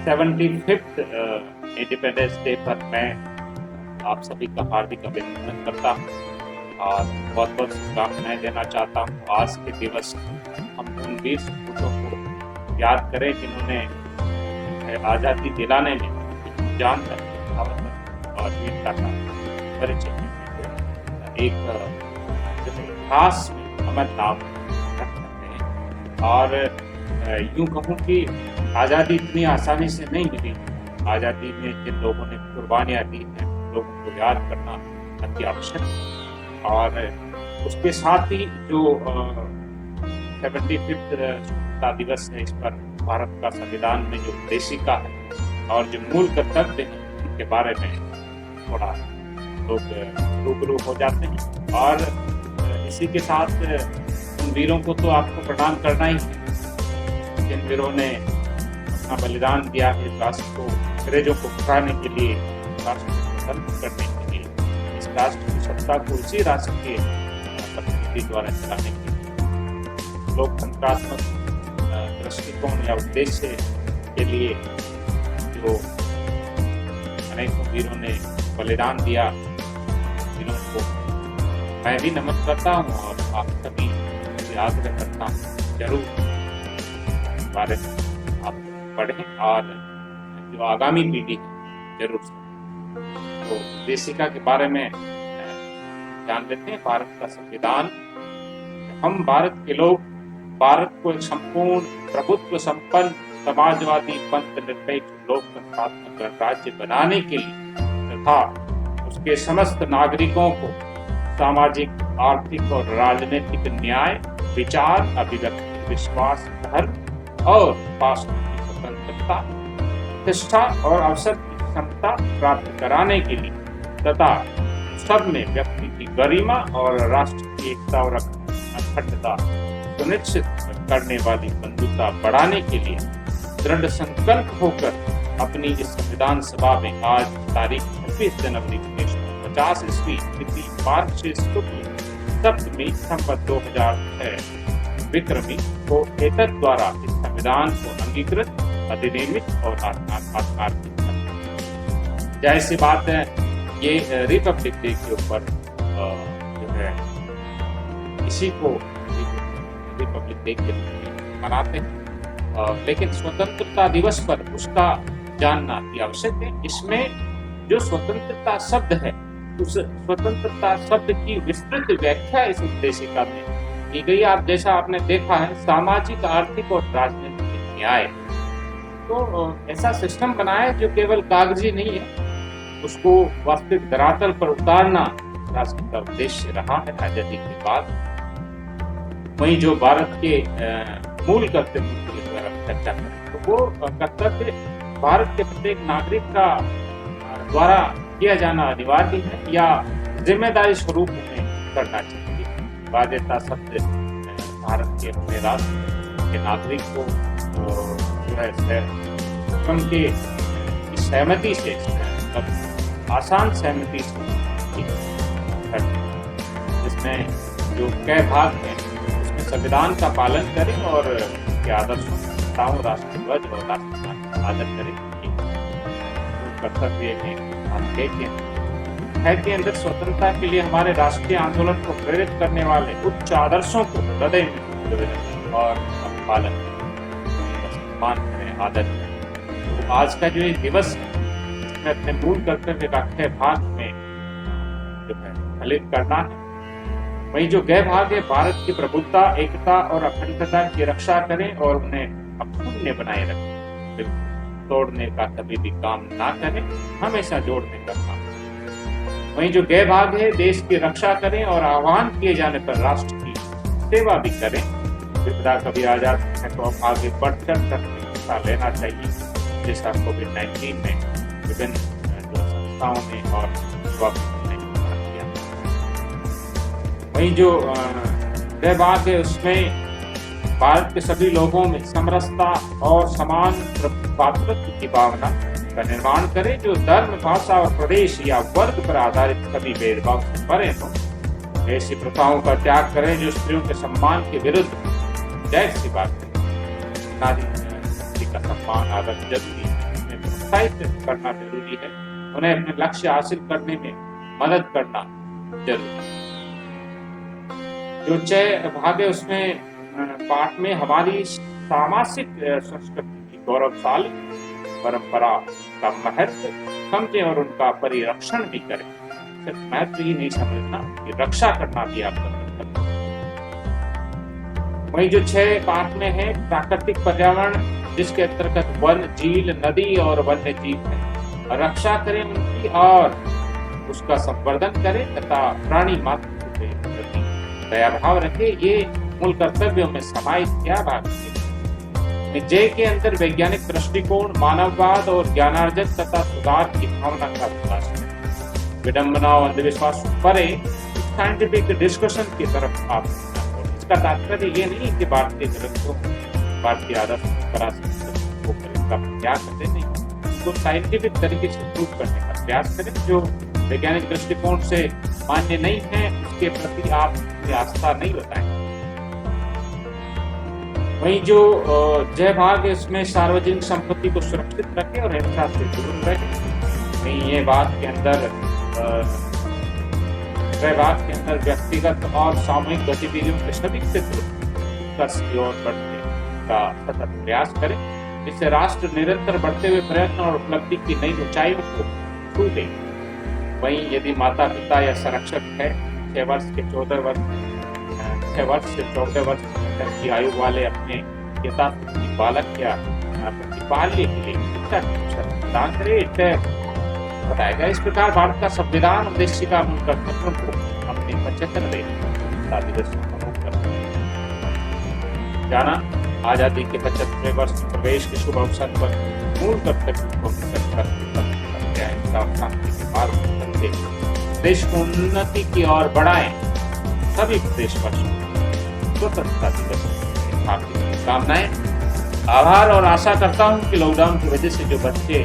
75th independence day पर मैं आप सभी का हार्दिक अभिनंदन करता हूँ और बहुत बहुत शुभकामनाएं देना चाहता हूँ। आज के दिवस हम उन वीर सपूतों को याद करें जिन्होंने आज़ादी दिलाने में जान तक और वीरता का परिचय एक इतिहास में अमर नाम रख सकते हैं। और यूं कहूँ कि आज़ादी इतनी आसानी से नहीं मिली। आज़ादी में जिन लोगों ने कुर्बानियाँ दी हैं लोगों को याद करना अति आवश्यक है। और उसके साथ ही जो 75th स्वतंत्रता दिवस है, इस पर भारत का संविधान में जो उद्देशिका है और जो मूल कर्तव्य है उनके बारे में थोड़ा लोग रूबरू हो जाते हैं। और इसी के साथ उन वीरों को तो आपको प्रणाम करना ही है जिन वीरों ने अपना बलिदान दिया है राष्ट्र को, अंग्रेजों को हटाने के लिए, राष्ट्र को स्वतंत्र करने के लिए, इस राष्ट्र की सत्ता को इसी राष्ट्र के प्रतिनिधि द्वारा चलाने के लिए, लोकतंत्रात्मक दृष्टिकोण या उद्देश्य के लिए जो अनेकों वीरों ने बलिदान दिया, वीरों को मैं भी नमन करता हूँ और आप सभी से आग्रह करता हूँ जरूर बारे में आप पढ़ें और जो आगामी पीढ़ी है जरूर। तो उद्देशिका के बारे में जान लेते हैं। भारत का संविधान, हम भारत के लोग भारत को एक संपूर्ण प्रभुत्व संपन्न समाजवादी पंथ निरपेक्ष लोकतंत्रात्मक गणराज्य बनाने के लिए तथा उसके समस्त नागरिकों को सामाजिक, आर्थिक और राजनीतिक न्याय, विचार, अभिव्यक्ति, विश्वास, धर्म और उपासना की स्वतंत्रता, प्रतिष्ठा और अवसर की क्षमता प्राप्त कराने के लिए तथा सब में व्यक्ति की गरिमा और राष्ट्र की एकता और अखंडता सुनिश्चित करने वाली बंधुता बढ़ाने के लिए दृढ़ संकल्प होकर अपनी इस संविधान सभा में आज तारीख 26 जनवरी 1950 ईस्वी तिथि मार्गशीर्ष शुक्ल सप्तमी संवत 2006 विक्रमी को एतद द्वारा इस संविधान को अंगीकृत, अधिनियमित और आत्मार्पित करना। जाहिर सी बात है ये रिपब्लिक डे के ऊपर जो है इसी को रिपब्लिक डे के मनाते हैं, लेकिन स्वतंत्रता दिवस पर उसका जानना अति आवश्यक है। इसमें जो स्वतंत्रता शब्द है उस स्वतंत्रता शब्द की विस्तृत व्याख्या इस उद्देशिका में की गई। आप जैसा आपने देखा है सामाजिक, आर्थिक और राजनीतिक न्याय, तो ऐसा सिस्टम बनाया जो केवल कागजी नहीं है, उसको वास्तविक धरातल पर उतारना राष्ट्र का उद्देश्य रहा है आजादी के बाद। वहीं जो भारत के मूल कर्तव्य की अगर हम चर्चा करें तो वो कर्तव्य भारत के प्रत्येक नागरिक का द्वारा किया जाना अनिवार्य है या जिम्मेदारी स्वरूप में करना चाहिए। बाध्यता शब्द भारत के अपने राष्ट्र के नागरिक को जो है उनके सहमति से, आसान सहमति से, जिसमें जो कई भाग हैं उसमें संविधान का पालन करें और उसके आदर्शों, राष्ट्र ध्वज और राष्ट्रगान का आदर करें। कर्तव्य के अंदर स्वतंत्रता के लिए हमारे राष्ट्रीय आंदोलन को प्रेरित करने वाले उच्च आदर्शों को हृदय में और पालन सम्मान करें, आदर करें। तो आज का जो ये दिवस है इसमें अपने मूल कर्तव्य का 6 भाग में जो है फलित करना है। वहीं जो गै भाग है भारत की प्रभुत्ता, एकता और अखंडता की रक्षा करें और उन्हें अक्षुण्य बनाए रखें। बिल्कुल तोड़ने का कभी भी काम ना करें, हमेशा जोड़ने का काम। वहीं जो गै भाग है देश की रक्षा करें और आह्वान किए जाने पर राष्ट्र की सेवा भी करें। विपदा कभी आ जाती है तो अब आगे बढ़कर हिस्सा लेना चाहिए, जैसा कोविड-19 में विभिन्न संस्थाओं ने और युवा ने किया। वहीं जो गै भाग है उसमें भारत के सभी लोगों में समरसता और समान पात्रत्व की भावना का निर्माण करें, जो धर्म, भाषा और प्रदेश या वर्ग पर आधारित सभी भेदभाव से परे हो। ऐसी प्रथाओं का त्याग करें जो स्त्रियों के सम्मान के विरुद्ध। जाहिर सी बात है नारी शक्ति का सम्मान, आदर, जबकि प्रोत्साहित करना जरूरी है, उन्हें अपने लक्ष्य हासिल करने में मदद करना जरूरी है। जो 6 भाग है उसमें पाठ में हमारी सामाजिक संस्कृति की गौरवशाली परंपरा का महत्व समझें और उनका परिरक्षण भी करें। सिर्फ महत्व ही नहीं समझना, कि रक्षा करना भी आपका कर्तव्य है। वही जो 6 पाठ में है प्राकृतिक पर्यावरण, जिसके अंतर्गत वन, झील, नदी और वन्य जीव है, रक्षा करें उनकी और उसका संवर्धन करें तथा प्राणी मात्र के प्रति दया भाव रखें। ये मूल कर्तव्यों में समाहित क्या भाग है। जय के अंदर वैज्ञानिक दृष्टिकोण, मानववाद और ज्ञानार्जन तथा सुधार की भावना का विकास है। विडंबना और अंधविश्वास परे साइंटिफिक डिस्कशन की तरफ आप, इसका तात्पर्य ये नहीं कि भारतीय ग्रंथों, भारतीय आदर्श को प्रयास करते नहीं, उसको साइंटिफिक तरीके से प्रूव करने का प्रयास करें। जो वैज्ञानिक दृष्टिकोण से मान्य नहीं है उसके प्रति आप आस्था नहीं बताएं। वहीं जो जय भाग है इसमें सार्वजनिक संपत्ति को सुरक्षित रखें और हिंसा से दूर रहें। वहीं ये बात के अंदर जय भाग के अंदर व्यक्तिगत और सामूहिक गतिविधियों के सभी क्षेत्रों की ओर बढ़ने का सतत प्रयास करें, जिससे राष्ट्र निरंतर बढ़ते हुए प्रयत्न और उपलब्धि की नई ऊंचाइयों को छू दे। वहीं यदि माता पिता या संरक्षक है 6 वर्ष से 14 वर्ष की आयु वाले अपने यथार्थी बालक या प्रतिपाल्य के लिए शिक्षा के अवसर प्रदान करे, बताएगा। इस प्रकार भारत का संविधान उद्देशिका मूल कर्तव्यों को अपने 75वें दिवस जाना। आजादी के 75वें वर्ष प्रवेश के शुभ अवसर पर मूल कर्तव्यों को शांति के मार्ग करते देश को उन्नति की ओर बढ़ाएं। सभी देशवासियों स्वतंत्रता दिवस की हार्दिक शुभकामनाएं। आभार और आशा करता हूं कि लॉकडाउन की वजह से जो बच्चे